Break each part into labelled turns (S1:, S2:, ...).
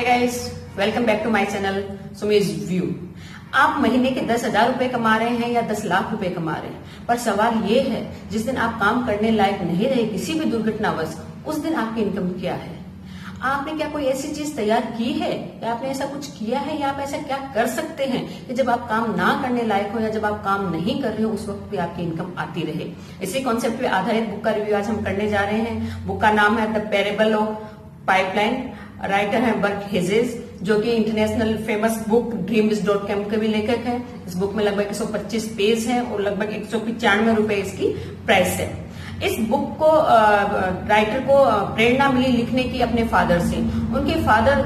S1: Hi guys, welcome back to my channel Sumi's view. आप महीने के 10,000 रुपए कमा रहे हैं या 10 लाख रुपए कमा रहे हैं, पर सवाल ये है जिस दिन आप काम करने लायक नहीं रहे किसी भी दुर्घटनावश, उस दिन आपकी इनकम क्या है? आपने क्या कोई ऐसी चीज तैयार की है या आपने ऐसा कुछ किया है या आप ऐसा क्या कर सकते हैं कि जब आप काम ना करने लायक हो या जब आप काम नहीं कर रहे हो उस वक्त भी आपकी इनकम आती रहे। इसी कॉन्सेप्ट पे आधारित बुक का रिव्यू आज हम करने जा रहे हैं। बुक का नाम है the parable of pipeline. Writer है बर्क हेजेस, जो कि इंटरनेशनल फेमस बुक dreams.com के भी लेखक हैं। इस बुक में लगभग 125 पेज हैं और लगभग 195 रुपए इसकी प्राइस है। इस बुक को राइटर को प्रेरणा मिली लिखने की अपने फादर से। उनके फादर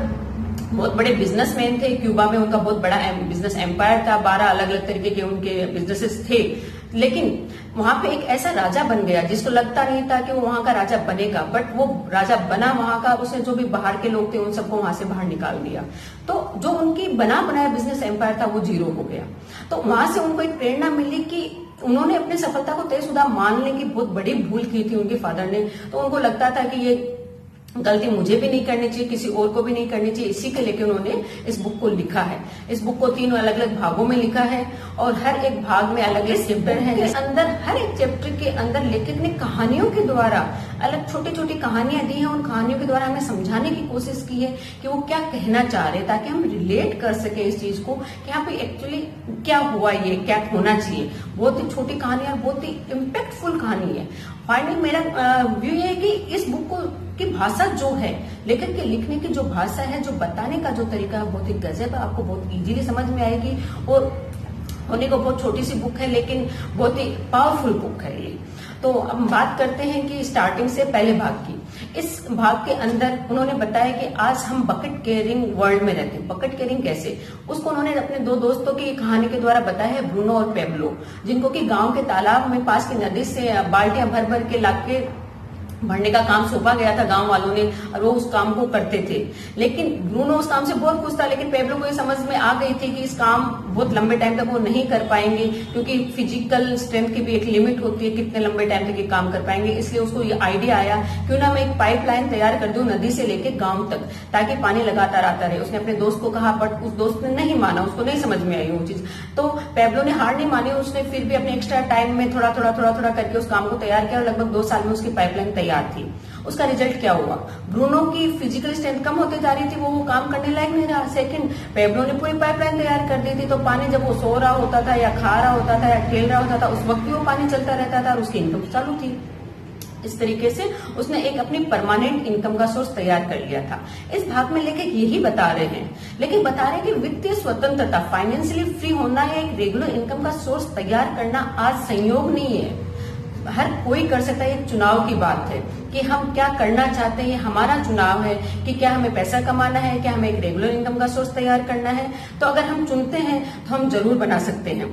S1: बहुत बड़े बिजनेसमैन थे। क्यूबा में उनका बहुत बड़ा बिजनेस एम्पायर था। 12 अलग अलग तरीके के उनके बिजनेसेस थे, लेकिन वहां पे एक ऐसा राजा बन गया जिसको लगता नहीं था कि वो वहां का राजा बनेगा, बट वो राजा बना वहां का। उसने जो भी बाहर के लोग थे उन सबको वहां से बाहर निकाल दिया, तो जो उनकी बना बनाया बिजनेस एम्पायर था वो जीरो हो गया। तो वहां से उनको एक प्रेरणा मिली कि उन्होंने अपनी सफलता को तयशुदा मानने की बहुत बड़ी भूल की थी उनके फादर ने। तो उनको लगता था कि ये गलती मुझे भी नहीं करनी चाहिए, किसी और को भी नहीं करनी चाहिए। इसी के लेके उन्होंने इस बुक को लिखा है। इस बुक को 3 अलग अलग भागों में लिखा है और हर एक भाग में अलग अलग चैप्टर है। इस अंदर हर एक चैप्टर के अंदर लेखक ने कहानियों के द्वारा अलग छोटी छोटी कहानियां दी हैं। उन कहानियों के द्वारा हमें समझाने की कोशिश की है कि वो क्या कहना चाह रहे, ताकि हम रिलेट कर सके इस चीज को कि यहाँ पे एक्चुअली क्या हुआ, ये क्या होना चाहिए। बहुत ही छोटी कहानी और बहुत ही इम्पैक्टफुल कहानी है। फाइनली मेरा व्यू ये है कि इस बुक को की भाषा जो है, लेखक के लिखने की जो भाषा है, जो बताने का जो तरीका है, बहुत ही गजब है। आपको बहुत इजीली समझ में आएगी और होने को बहुत छोटी सी बुक है लेकिन बहुत ही पावरफुल बुक है ये। तो अब हम बात करते हैं कि स्टार्टिंग से पहले भाग की। इस भाग के अंदर उन्होंने बताया कि आज हम बकेट केयरिंग वर्ल्ड में रहते हैं। बकेट केयरिंग कैसे, उसको उन्होंने अपने 2 दोस्तों की कहानी के द्वारा बताया है, ब्रूनो और पेब्लो, जिनको कि गांव के तालाब में पास की नदी से बाल्टियां भर भर के लाके भरने का काम सौंपा गया था गांव वालों ने और वो उस काम को करते थे। लेकिन ब्रूनो उस काम से बहुत खुश था, लेकिन पेब्लो को ये समझ में आ गई थी कि इस काम बहुत लंबे टाइम तक वो नहीं कर पाएंगे, क्योंकि फिजिकल स्ट्रेंथ की भी एक लिमिट होती है कितने लंबे टाइम तक ये काम कर पाएंगे। इसलिए उसको ये आइडिया आया क्यों ना मैं एक पाइपलाइन तैयार कर दूं नदी से लेके गांव तक, ताकि पानी लगातार आता रहे। उसने अपने दोस्त को कहा, बट उस दोस्त ने नहीं माना, उसको नहीं समझ में आई वो चीज। तो पेब्लो ने हार नहीं मानी, उसने फिर भी अपने एक्स्ट्रा टाइम में थोड़ा थोड़ा करके उस काम को तैयार किया और लगभग 2 साल में उसकी पाइपलाइन तैयार थी। उसका रिजल्ट क्या हुआ, ब्रूनो की फिजिकल स्ट्रेंथ कम होती जा रही थी, वो काम करने लायक नहीं रहा। सेकंड, पेब्लो ने पूरी पाइपलाइन तैयार कर दी थी, तो पानी जब वो सो रहा होता था या खा रहा होता था या खेल रहा होता था, उस वक्त भी वो पानी चलता रहता था और उसकी इनकम चालू थी। इस तरीके से उसने एक अपनी परमानेंट इनकम का सोर्स तैयार कर लिया था। इस भाग में लेके यही बता रहे हैं, लेकिन बता रहे हैं कि वित्तीय स्वतंत्रता, फाइनेंशियली फ्री होना या एक रेगुलर इनकम का सोर्स तैयार करना आज संयोग नहीं है, हर कोई कर सकता है। एक चुनाव की बात है कि हम क्या करना चाहते हैं, हमारा चुनाव है कि क्या हमें पैसा कमाना है, क्या हमें एक रेगुलर इनकम का सोर्स तैयार करना है। तो अगर हम चुनते हैं तो हम जरूर बना सकते हैं।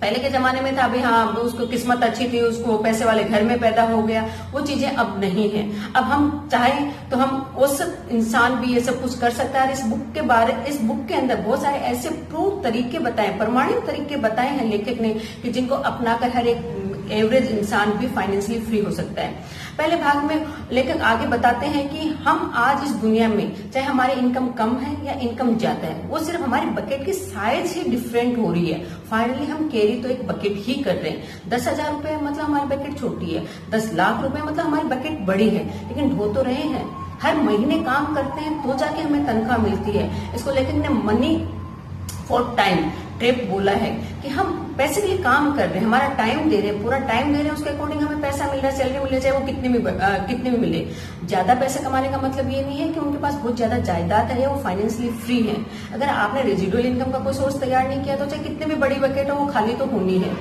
S1: पहले के जमाने में था अभी हाँ, उसको किस्मत अच्छी थी, उसको पैसे वाले घर में पैदा हो गया, वो चीजें अब नहीं है। अब हम चाहें तो हम उस इंसान भी ये सब कुछ कर सकता है। इस बुक के अंदर बहुत सारे ऐसे प्रूव तरीके बताए, प्रमाणित तरीके बताए हैं लेखक ने कि जिनको अपनाकर हर एक एवरेज इंसान भी फाइनेंशियली फ्री हो सकता है। पहले भाग में लेखक आगे बताते हैं कि हम आज इस दुनिया में चाहे हमारी इनकम कम है या इनकम ज्यादा है, वो सिर्फ हमारी बकेट की साइज ही डिफरेंट हो रही है। फाइनली हम कैरी तो एक बकेट ही कर रहे हैं। 10,000 रुपए मतलब हमारी बकेट छोटी है, 10 लाख रुपए मतलब हमारी बकेट बड़ी है, लेकिन ढो तो रहे हैं। हर महीने काम करते हैं तो जाके हमें तनख्वाह मिलती है। इसको लेखक ने मनी फॉर टाइम ट्रैप बोला है कि हम पैसे के लिए काम कर रहे हैं, हमारा टाइम दे रहे हैं, पूरा टाइम दे रहे हैं, उसके अकॉर्डिंग हमें पैसा मिल रहा है, सैलरी मिल रही है, चाहे वो कितने भी मिले। ज्यादा पैसे कमाने का मतलब ये नहीं है कि उनके पास बहुत ज्यादा जायदाद है या वो फाइनेंशियली फ्री है। अगर आपने रेजिडुअल इनकम का कोई सोर्स तैयार नहीं किया तो चाहे कितने भी बड़ी बकेट हो वो खाली तो होनी है।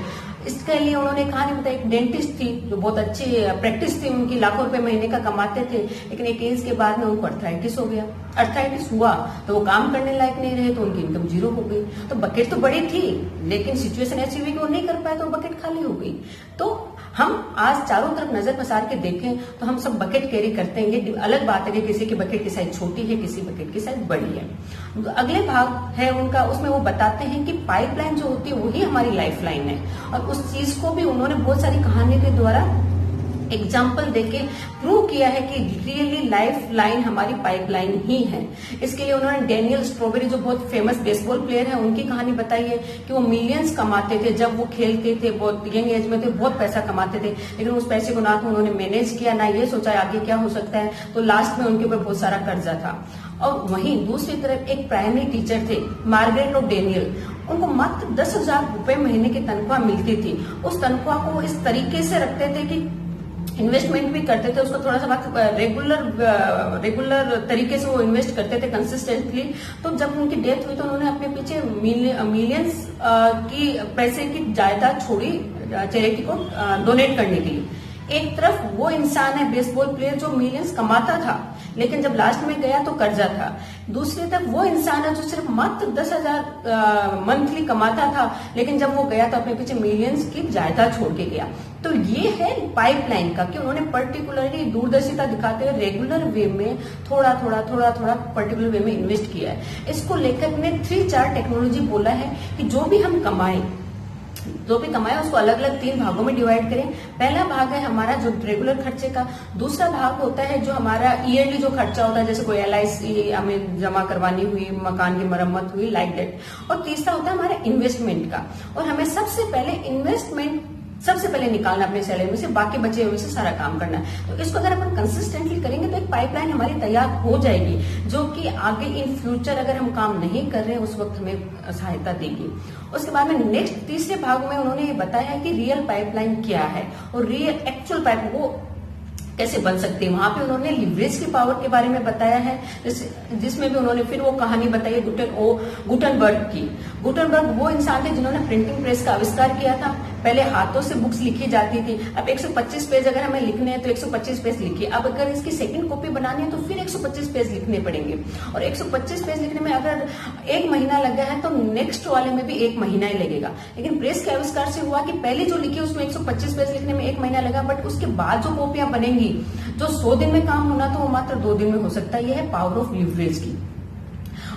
S1: इसके लिए उन्होंने कहानी बताई, एक डेंटिस्ट थी जो बहुत अच्छी प्रैक्टिस थी उनकी, लाखों रुपए महीने का कमाते थे, लेकिन एक एज के बाद में उनको अर्थराइटिस हो गया। अर्थराइटिस हुआ तो वो काम करने लायक नहीं रहे, तो उनकी इनकम जीरो हो गई। तो बकेट तो बड़ी थी लेकिन सिचुएशन ऐसी हुई कि वो नहीं कर पाए, तो बकेट खाली हो गई। तो हम आज चारों तरफ नजर पसार के देखें तो हम सब बकेट कैरी करते हैं। ये अलग बात है कि किसी की बकेट की साइज छोटी है, किसी बकेट की साइज बड़ी है। अगले भाग है उनका, उसमें वो बताते हैं कि पाइपलाइन जो होती है वही हमारी लाइफ लाइन है, और उस चीज को भी उन्होंने बहुत सारी कहानियों के द्वारा एग्जाम्पल देके प्रूव किया है कि रियली लाइफ लाइन हमारी पाइपलाइन ही है। इसके लिए उन्होंने डेनियल स्ट्रॉबेरी जो बहुत फेमस बेसबॉल प्लेयर है उनकी कहानी बताई है कि वो मिलियंस कमाते थे जब वो खेलते थे, बहुत यंग एज में थे, बहुत पैसा कमाते थे, लेकिन उस पैसे को ना तो उन्होंने मैनेज किया ना ये सोचा आगे क्या हो सकता है, तो लास्ट में उनके ऊपर बहुत सारा कर्जा था। और वहीं दूसरी तरफ एक प्राइमरी टीचर थे मार्गरेट और डेनियल, उनको मात्र 10,000 रुपए महीने की तनख्वाह मिलती थी। उस तनख्वाह को वो इस तरीके से रखते थे कि इन्वेस्टमेंट भी करते थे, उसको थोड़ा सा रेगुलर तरीके से वो इन्वेस्ट करते थे कंसिस्टेंटली। तो जब उनकी डेथ हुई तो उन्होंने अपने पीछे मिलियंस की पैसे की जायदाद छोड़ी चैरिटी को डोनेट करने के लिए। एक तरफ वो इंसान है बेसबॉल प्लेयर जो मिलियंस कमाता था, लेकिन जब लास्ट में गया तो कर्जा था। दूसरी तरफ वो इंसान है जो सिर्फ मात्र 10,000 मंथली कमाता था, लेकिन जब वो गया तो अपने पीछे मिलियंस की जायदाद छोड़ के गया। तो ये है पाइपलाइन का कि उन्होंने पर्टिकुलरली दूरदर्शिता दिखाते हुए रेगुलर वे में थोड़ा पर्टिकुलर वे में इन्वेस्ट किया है। इसको लेखक ने 3-4 टेक्नोलॉजी बोला है कि जो भी कमाए उसको अलग अलग 3 भागों में डिवाइड करें। पहला भाग है हमारा जो रेगुलर खर्चे का, दूसरा भाग होता है जो हमारा ईयरली जो खर्चा होता है, जैसे कोई LIC हमें जमा करवानी हुई, मकान की मरम्मत हुई, लाइक दैट, और तीसरा होता है हमारा इन्वेस्टमेंट का। और हमें सबसे पहले निकालना अपने सैलरी में से, बाकी बचे हुए से सारा काम करना है। तो इसको अगर अपन कंसिस्टेंटली करेंगे तो एक पाइपलाइन हमारी तैयार हो जाएगी, जो कि आगे इन फ्यूचर अगर हम काम नहीं कर रहे हैं उस वक्त हमें सहायता देगी। उसके बाद में नेक्स्ट तीसरे भाग में उन्होंने ये बताया है कि रियल पाइपलाइन क्या है और रियल एक्चुअल पाइप वो कैसे बन सकती है। वहां पे उन्होंने लिवरेज की पावर के बारे में बताया है, जिसमें भी उन्होंने फिर वो कहानी बताई है गुटनबर्ग की। गुटनबर्ग वो इंसान थे जिन्होंने प्रिंटिंग प्रेस का आविष्कार किया था। पहले हाथों से बुक्स लिखी जाती थी, अब 125 पेज अगर हमें लिखने हैं तो 125 पेज लिखिए। अब अगर इसकी सेकंड कॉपी बनानी है तो फिर 125 पेज लिखने पड़ेंगे, और 125 पेज लिखने में अगर 1 महीना लगा है तो नेक्स्ट वाले में भी 1 महीना ही लगेगा। लेकिन प्रेस के आविष्कार से हुआ कि पहले जो लिखी उसमें 125 पेज लिखने में 1 महीना लगा, बट उसके बाद जो कॉपियां बनेंगी जो 100 दिन में काम होना तो वो मात्र 2 दिन में हो सकता है। यह है पावर ऑफ लिवरेज की।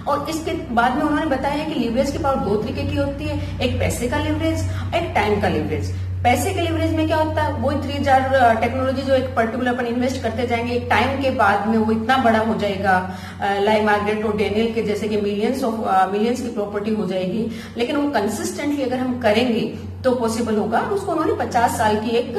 S1: और इसके बाद में उन्होंने बताया है कि लिवरेज की पावर 2 तरीके की होती है, एक पैसे का लिवरेज, एक टाइम का लिवरेज। पैसे के लिवरेज में क्या होता है, वो 3-4 टेक्नोलॉजी जो एक पर्टिकुलर अपन इन्वेस्ट करते जाएंगे, एक टाइम के बाद में वो इतना बड़ा हो जाएगा, लाइक मार्गरेट और डेनियल के जैसे कि मिलियंस की प्रॉपर्टी हो जाएगी। लेकिन वो कंसिस्टेंटली अगर हम करेंगे तो पॉसिबल होगा। उसको उन्होंने 50 साल की एक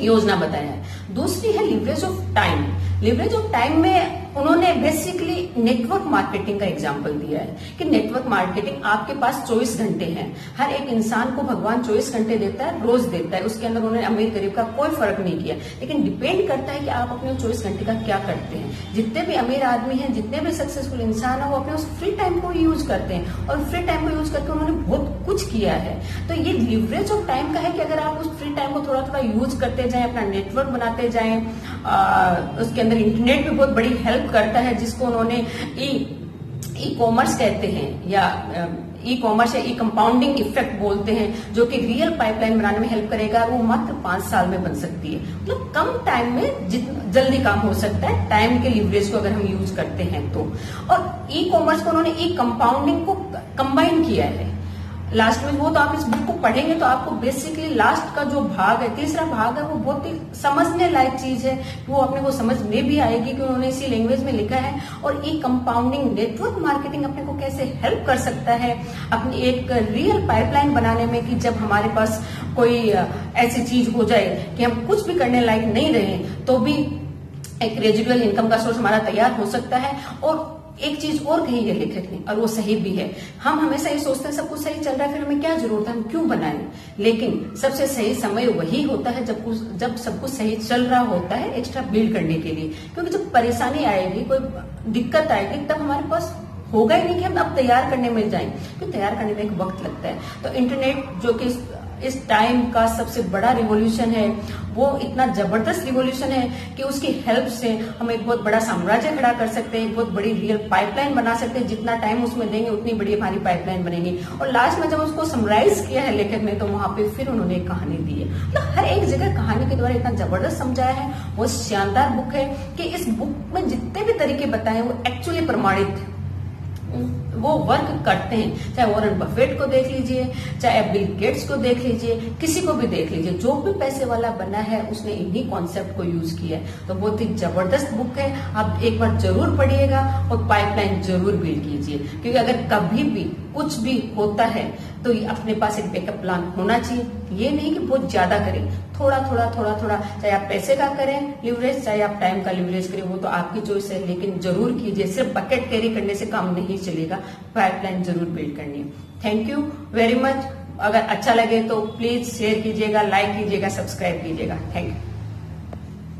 S1: योजना बताया है। दूसरी है leverage of time. Leverage of time में उन्होंने बेसिकली नेटवर्क मार्केटिंग का एग्जांपल दिया है कि नेटवर्क मार्केटिंग आपके पास 24 घंटे हैं। हर एक इंसान को भगवान 24 घंटे देता है, रोज देता है। उसके अंदर उन्होंने अमीर गरीब का कोई फर्क नहीं किया, लेकिन डिपेंड करता है कि आप अपने 24 घंटे का क्या करते हैं। जितने भी अमीर आदमी हैं, जितने भी सक्सेसफुल इंसान है, वो अपने उस फ्री टाइम को यूज करते हैं, और फ्री टाइम को यूज करके उन्होंने बहुत कुछ किया है। तो ये लिवरेज ऑफ टाइम का है कि अगर आप उस फ्री टाइम को थोड़ा थोड़ा यूज करते जाएं, अपना नेटवर्क बनाते जाएं, उसके अंदर इंटरनेट भी बहुत बड़ी हेल्प करता है, जिसको उन्होंने ई कॉमर्स कहते हैं, या ई कॉमर्स या ई कंपाउंडिंग इफेक्ट बोलते हैं, जो कि रियल पाइपलाइन बनाने में हेल्प करेगा। वो मात्र 5 साल में बन सकती है, मतलब कम टाइम में जल्दी काम हो सकता है, टाइम के लिवरेज को अगर हम यूज करते हैं तो। और ई कॉमर्स को उन्होंने ई कंपाउंडिंग को कंबाइन किया है लास्ट में। वो तो आप इस बुक को पढ़ेंगे तो आपको बेसिकली लास्ट का जो भाग है, तीसरा भाग है, वो बहुत ही समझने लायक चीज है। वो अपने को समझ में भी आएगी कि उन्होंने इसी लैंग्वेज में लिखा है। और ई कंपाउंडिंग नेटवर्क मार्केटिंग अपने को कैसे हेल्प कर सकता है अपनी एक रियल पाइपलाइन बनाने में, कि जब हमारे पास कोई ऐसी चीज हो जाए कि हम कुछ भी करने लायक नहीं रहे तो भी एक रेजिडुअल इनकम का सोर्स हमारा तैयार हो सकता है। और एक चीज और कही है लेखक ने, और वो सही भी है। हम हमेशा ये सोचते हैं सब कुछ सही चल रहा है, फिर हमें क्या जरूरत है, हम क्यों बनाएं। लेकिन सबसे सही समय वही होता है जब सब कुछ सही चल रहा होता है एक्स्ट्रा बिल्ड करने के लिए। क्योंकि जब परेशानी आएगी, कोई दिक्कत आएगी, तब हमारे पास होगा ही नहीं कि हम अब तैयार करने में जाएं, क्योंकि तैयार करने में एक वक्त लगता है। तो इंटरनेट जो कि इस टाइम का सबसे बड़ा रिवॉल्यूशन है, वो इतना जबरदस्त रिवॉल्यूशन है कि उसकी हेल्प से हम एक बहुत बड़ा साम्राज्य खड़ा कर सकते हैं, एक बहुत बड़ी रियल पाइपलाइन बना सकते हैं। जितना टाइम उसमें देंगे उतनी बड़ी हमारी पाइपलाइन बनेगी। और लास्ट में जब उसको समराइज किया है लेखक ने, तो वहां पे फिर उन्होंने एक कहानी दी है। मतलब हर एक जगह कहानी के द्वारा इतना जबरदस्त समझाया है। वो शानदार बुक है कि इस बुक में जितने भी तरीके बताए वो एक्चुअली प्रमाणित वो वर्क करते हैं। चाहे वॉरेन बफेट को देख लीजिए, चाहे बिल गेट्स को देख लीजिए, किसी को भी देख लीजिए, जो भी पैसे वाला बना है उसने इन्हीं कॉन्सेप्ट को यूज किया है। तो बहुत ही जबरदस्त बुक है, आप एक बार जरूर पढ़िएगा और पाइपलाइन जरूर बिल्ड कीजिए, क्योंकि अगर कभी भी कुछ भी होता है तो अपने पास एक बैकअप प्लान होना चाहिए। ये नहीं कि बहुत ज्यादा करें, थोड़ा थोड़ा थोड़ा थोड़ा, चाहे आप पैसे का करें लिवरेज, चाहे आप टाइम का लिवरेज करें, वो तो आपकी चॉइस है, लेकिन जरूर कीजिए। सिर्फ बकेट कैरी करने से काम नहीं चलेगा, पाइपलाइन जरूर बिल्ड करनी है। Thank you very much. अगर अच्छा लगे तो प्लीज शेयर कीजिएगा, लाइक कीजिएगा, सब्सक्राइब कीजिएगा। Thank you.